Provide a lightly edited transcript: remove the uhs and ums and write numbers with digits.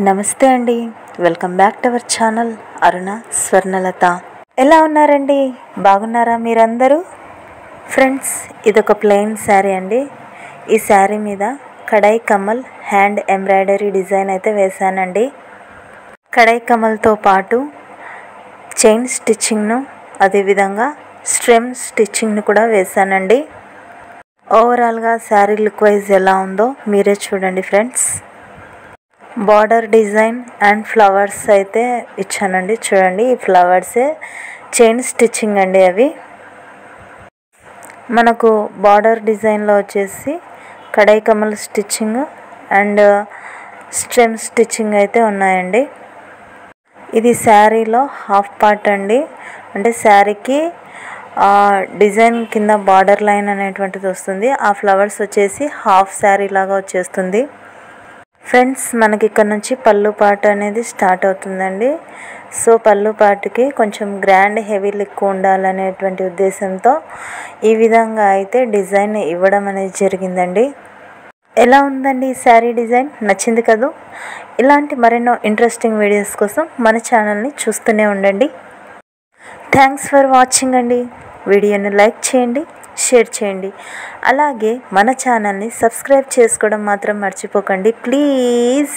నమస్తే అండి. Welcome back to our channel Aruna Swarnalatha. ఎలా ఉన్నారండి? బాగున్నారా మీరందరూ? ఫ్రెండ్స్, ఇదొక ప్లెయిన్ శారీ అండి. ఈ శారీ మీద కడాయి కమల్ హ్యాండ్ ఎంబ్రాయిడరీ డిజైన్ అయితే వేశానండి. కడాయి కమల్తో పాటు చైన్ స్టిచ్చింగ్ను, అదేవిధంగా స్ట్రెమ్ స్టిచ్చింగ్ను కూడా వేశానండి. ఓవరాల్గా శారీ లుక్ వైజ్ ఎలా ఉందో మీరే చూడండి friends. Border design and flowers అయితే ఇచ్చానండి. చూడండి, ఈ ఫ్లవర్సే చైన్ స్టిచ్చింగ్ అండి. అవి మనకు బార్డర్ డిజైన్లో వచ్చేసి కడాయి కమల్ స్టిచ్చింగ్ అండ్ స్ట్రెమ్ స్టిచ్చింగ్ అయితే ఉన్నాయండి. ఇది శారీలో హాఫ్ పార్ట్ అండి. అంటే శారీకి డిజైన్ కింద బార్డర్ లైన్ అనేటువంటిది వస్తుంది. ఆ ఫ్లవర్స్ వచ్చేసి హాఫ్ శారీ లాగా వచ్చేస్తుంది. ఫ్రెండ్స్, మనకి ఇక్కడ నుంచి పళ్ళు పార్ట్ అనేది స్టార్ట్ అవుతుందండి. సో పళ్ళు పార్ట్కి కొంచెం గ్రాండ్ హెవీ లుక్ ఉండాలనేటువంటి ఉద్దేశంతో ఈ విధంగా అయితే డిజైన్ ఇవ్వడం అనేది జరిగిందండి. ఎలా ఉందండి ఈ శారీ డిజైన్? నచ్చింది కదూ? ఇలాంటి మరెన్నో ఇంట్రెస్టింగ్ వీడియోస్ కోసం మన ఛానల్ని చూస్తూనే ఉండండి. థ్యాంక్స్ ఫర్ వాచింగ్ అండి. వీడియోని లైక్ చేయండి, షేర్ చేయండి. అలాగే మన ఛానల్ని సబ్స్క్రైబ్ చేసుకోవడం మాత్రం మర్చిపోకండి ప్లీజ్.